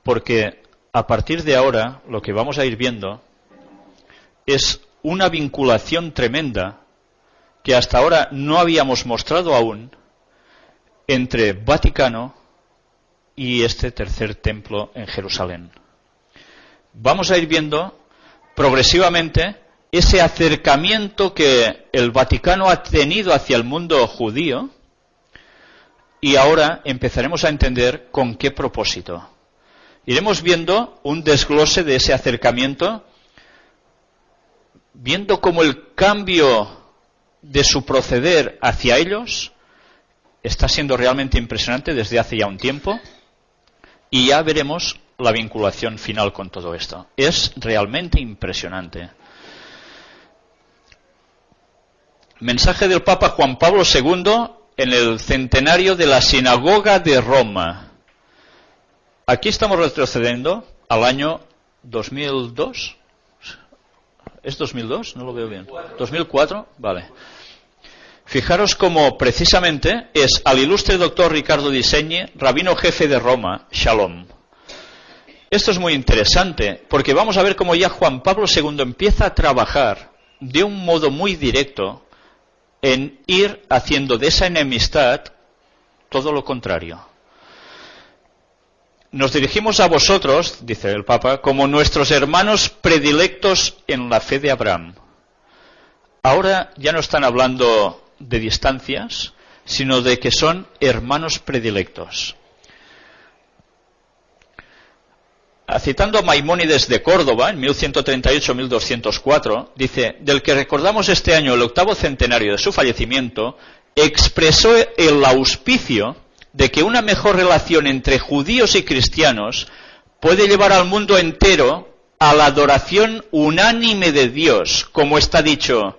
porque a partir de ahora lo que vamos a ir viendo es una vinculación tremenda que hasta ahora no habíamos mostrado aún entre Vaticano y este tercer templo en Jerusalén. Vamos a ir viendo progresivamente ese acercamiento que el Vaticano ha tenido hacia el mundo judío, y ahora empezaremos a entender con qué propósito. Iremos viendo un desglose de ese acercamiento, viendo cómo el cambio de su proceder hacia ellos está siendo realmente impresionante desde hace ya un tiempo, y ya veremos la vinculación final con todo esto. Es realmente impresionante. Mensaje del Papa Juan Pablo II en el centenario de la Sinagoga de Roma. Aquí estamos retrocediendo al año 2002. ¿Es 2002? No lo veo bien. ¿2004? Vale. Fijaros cómo precisamente es al ilustre doctor Ricardo Di Segni, rabino jefe de Roma, Shalom. Esto es muy interesante, porque vamos a ver cómo ya Juan Pablo II empieza a trabajar de un modo muy directo en ir haciendo de esa enemistad todo lo contrario. Nos dirigimos a vosotros, dice el Papa, como nuestros hermanos predilectos en la fe de Abraham. Ahora ya no están hablando de distancias, sino de que son hermanos predilectos. Citando a Maimónides de Córdoba, en 1138-1204, dice: del que recordamos este año el 8º centenario de su fallecimiento, expresó el auspicio de que una mejor relación entre judíos y cristianos puede llevar al mundo entero a la adoración unánime de Dios, como está dicho: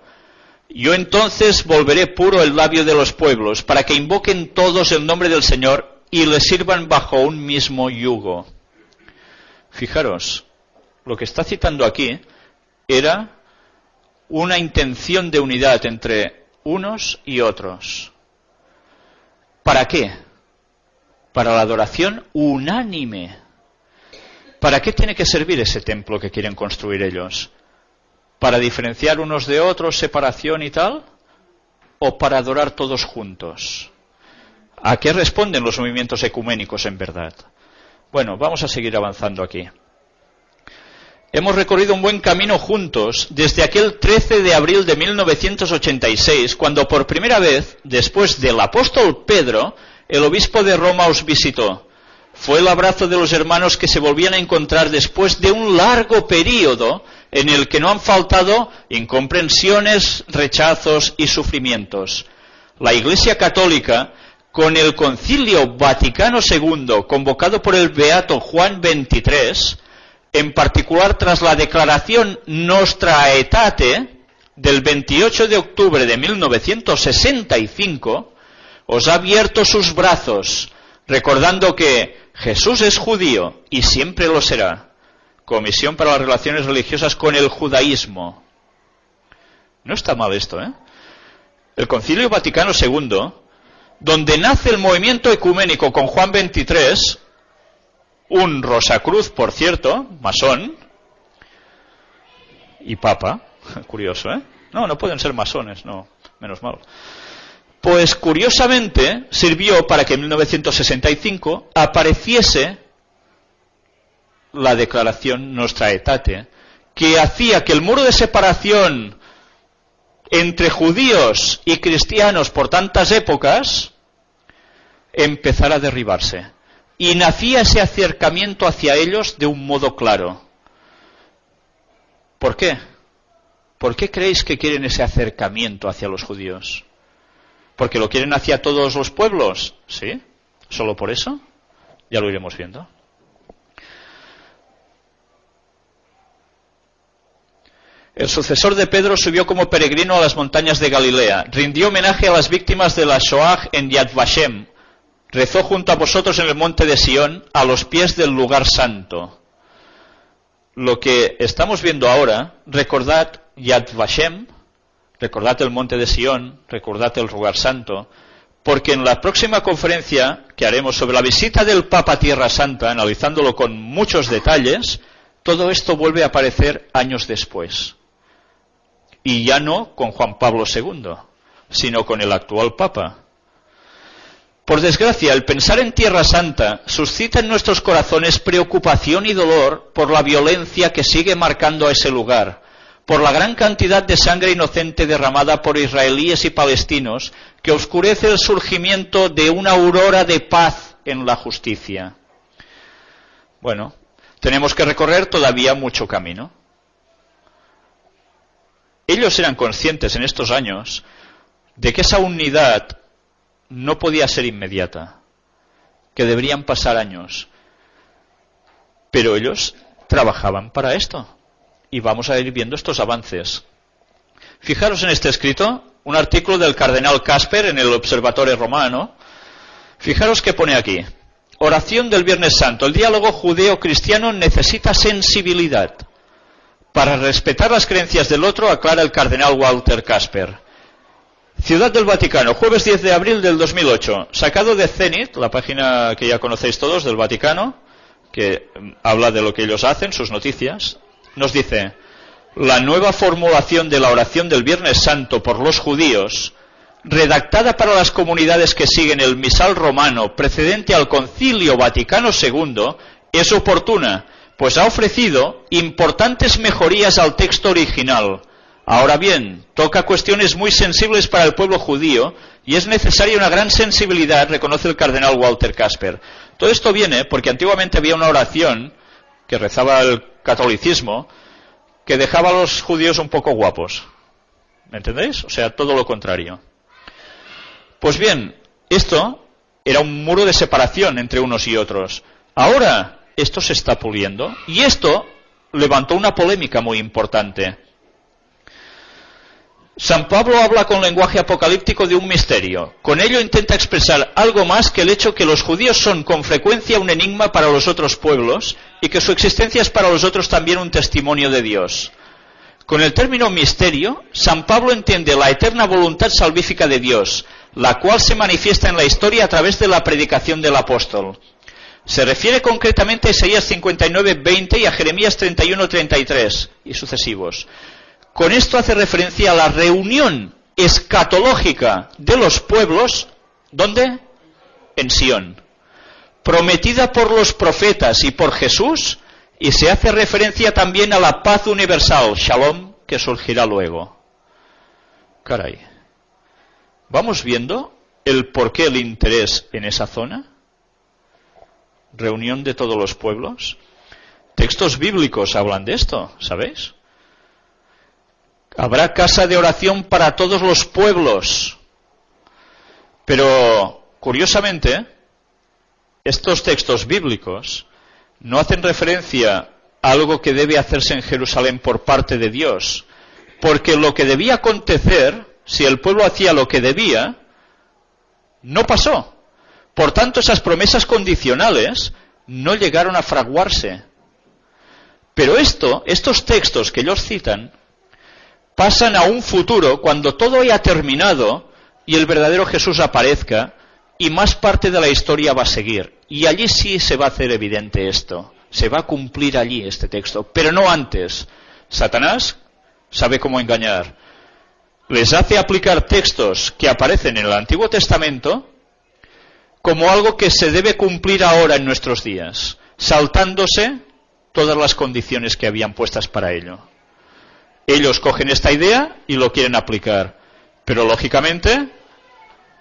yo entonces volveré puro el labio de los pueblos, para que invoquen todos el nombre del Señor y le sirvan bajo un mismo yugo. Fijaros, lo que está citando aquí era una intención de unidad entre unos y otros. ¿Para qué? Para la adoración unánime. ¿Para qué tiene que servir ese templo que quieren construir ellos? ¿Para diferenciar unos de otros, separación y tal? ¿O para adorar todos juntos? ¿A qué responden los movimientos ecuménicos en verdad? Bueno, vamos a seguir avanzando aquí. Hemos recorrido un buen camino juntos desde aquel 13 de abril de 1986, cuando por primera vez, después del apóstol Pedro, el obispo de Roma os visitó. Fue el abrazo de los hermanos que se volvían a encontrar después de un largo período en el que no han faltado incomprensiones, rechazos y sufrimientos. La Iglesia Católica, con el Concilio Vaticano II, convocado por el Beato Juan XXIII, en particular tras la declaración Nostra Aetate del 28 de octubre de 1965, os ha abierto sus brazos, recordando que Jesús es judío y siempre lo será. Comisión para las Relaciones Religiosas con el Judaísmo. No está mal esto, ¿eh? El Concilio Vaticano II, donde nace el movimiento ecuménico con Juan XXIII, un Rosacruz, por cierto, masón, y papa, curioso, ¿eh? No pueden ser masones, no, menos mal. Pues curiosamente sirvió para que en 1965 apareciese la declaración Nostra Aetate, que hacía que el muro de separación entre judíos y cristianos por tantas épocas empezara a derribarse. Y nacía ese acercamiento hacia ellos de un modo claro. ¿Por qué? ¿Por qué creéis que quieren ese acercamiento hacia los judíos? ¿Porque lo quieren hacia todos los pueblos? ¿Sí? ¿Solo por eso? Ya lo iremos viendo. El sucesor de Pedro subió como peregrino a las montañas de Galilea, rindió homenaje a las víctimas de la Shoah en Yad Vashem, rezó junto a vosotros en el monte de Sión, a los pies del lugar santo. Lo que estamos viendo ahora, recordad Yad Vashem, recordad el monte de Sión, recordad el lugar santo, porque en la próxima conferencia que haremos sobre la visita del Papa a Tierra Santa, analizándolo con muchos detalles, todo esto vuelve a aparecer años después. Y ya no con Juan Pablo II, sino con el actual Papa. Por desgracia, el pensar en Tierra Santa suscita en nuestros corazones preocupación y dolor por la violencia que sigue marcando a ese lugar, por la gran cantidad de sangre inocente derramada por israelíes y palestinos que oscurece el surgimiento de una aurora de paz en la justicia. Bueno, tenemos que recorrer todavía mucho camino. Ellos eran conscientes en estos años de que esa unidad no podía ser inmediata, que deberían pasar años. Pero ellos trabajaban para esto. Y vamos a ir viendo estos avances. Fijaros en este escrito, un artículo del cardenal Casper en el Observatorio Romano. Fijaros que pone aquí: oración del Viernes Santo. El diálogo judeo-cristiano necesita sensibilidad. Para respetar las creencias del otro, aclara el cardenal Walter Casper. Ciudad del Vaticano, jueves 10 de abril del 2008. Sacado de Zenit, la página que ya conocéis todos del Vaticano, que habla de lo que ellos hacen, sus noticias. Nos dice: la nueva formulación de la oración del Viernes Santo por los judíos, redactada para las comunidades que siguen el misal romano precedente al Concilio Vaticano II, es oportuna, pues ha ofrecido importantes mejorías al texto original. Ahora bien, toca cuestiones muy sensibles para el pueblo judío y es necesaria una gran sensibilidad, reconoce el cardenal Walter Casper. Todo esto viene porque antiguamente había una oración que rezaba el catolicismo que dejaba a los judíos un poco guapos. ¿Me entendéis? O sea, todo lo contrario. Pues bien, esto era un muro de separación entre unos y otros. Ahora esto se está puliendo y esto levantó una polémica muy importante. San Pablo habla con lenguaje apocalíptico de un misterio. Con ello intenta expresar algo más que el hecho que los judíos son con frecuencia un enigma para los otros pueblos y que su existencia es para los otros también un testimonio de Dios. Con el término misterio, San Pablo entiende la eterna voluntad salvífica de Dios, la cual se manifiesta en la historia a través de la predicación del apóstol. Se refiere concretamente a Isaías 59:20 y a Jeremías 31:33 y sucesivos. Con esto hace referencia a la reunión escatológica de los pueblos, ¿dónde? En Sión, prometida por los profetas y por Jesús, y se hace referencia también a la paz universal, Shalom, que surgirá luego. Caray, ¿vamos viendo el porqué el interés en esa zona? Reunión de todos los pueblos. Textos bíblicos hablan de esto, ¿sabéis? Habrá casa de oración para todos los pueblos. Pero, curiosamente, estos textos bíblicos no hacen referencia a algo que debe hacerse en Jerusalén por parte de Dios. Porque lo que debía acontecer, si el pueblo hacía lo que debía, no pasó. Por tanto, esas promesas condicionales no llegaron a fraguarse. Pero estos textos que ellos citan, pasan a un futuro cuando todo haya terminado y el verdadero Jesús aparezca y más parte de la historia va a seguir. Y allí sí se va a hacer evidente esto. Se va a cumplir allí este texto, pero no antes. Satanás sabe cómo engañar. Les hace aplicar textos que aparecen en el Antiguo Testamento como algo que se debe cumplir ahora en nuestros días, saltándose todas las condiciones que habían puestas para ello. Ellos cogen esta idea y lo quieren aplicar. Pero lógicamente,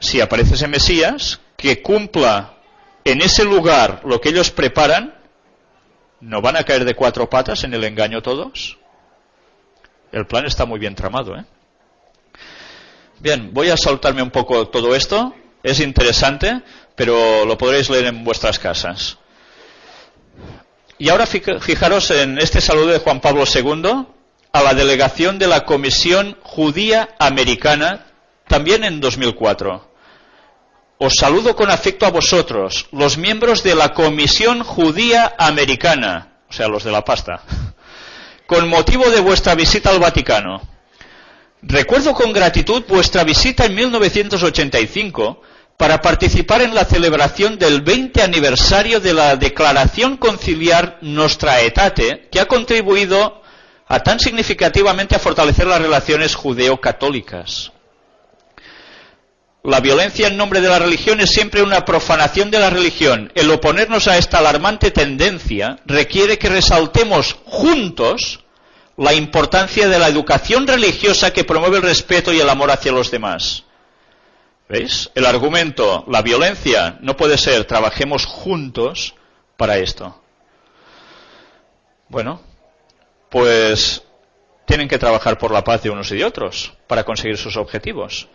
si aparece ese Mesías que cumpla en ese lugar lo que ellos preparan, ¿no van a caer de cuatro patas en el engaño todos? El plan está muy bien tramado, ¿eh? Bien, voy a saltarme un poco todo esto. Es interesante, pero lo podréis leer en vuestras casas. Y ahora fijaros en este saludo de Juan Pablo II a la delegación de la Comisión Judía Americana, también en 2004. Os saludo con afecto a vosotros, los miembros de la Comisión Judía Americana, o sea, los de la pasta, con motivo de vuestra visita al Vaticano. Recuerdo con gratitud vuestra visita en 1985 para participar en la celebración del 20 aniversario de la Declaración Conciliar Nostra Aetate, que ha contribuido tan significativamente a fortalecer las relaciones judeo-católicas. La violencia en nombre de la religión es siempre una profanación de la religión. El oponernos a esta alarmante tendencia requiere que resaltemos juntos la importancia de la educación religiosa que promueve el respeto y el amor hacia los demás. ¿Veis? El argumento, la violencia no puede ser, trabajemos juntos para esto. Bueno, pues tienen que trabajar por la paz de unos y de otros para conseguir sus objetivos.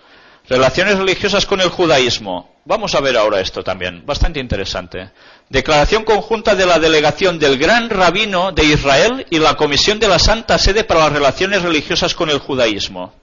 Relaciones religiosas con el judaísmo. Vamos a ver ahora esto también, bastante interesante. Declaración conjunta de la delegación del Gran Rabino de Israel y la Comisión de la Santa Sede para las Relaciones Religiosas con el Judaísmo.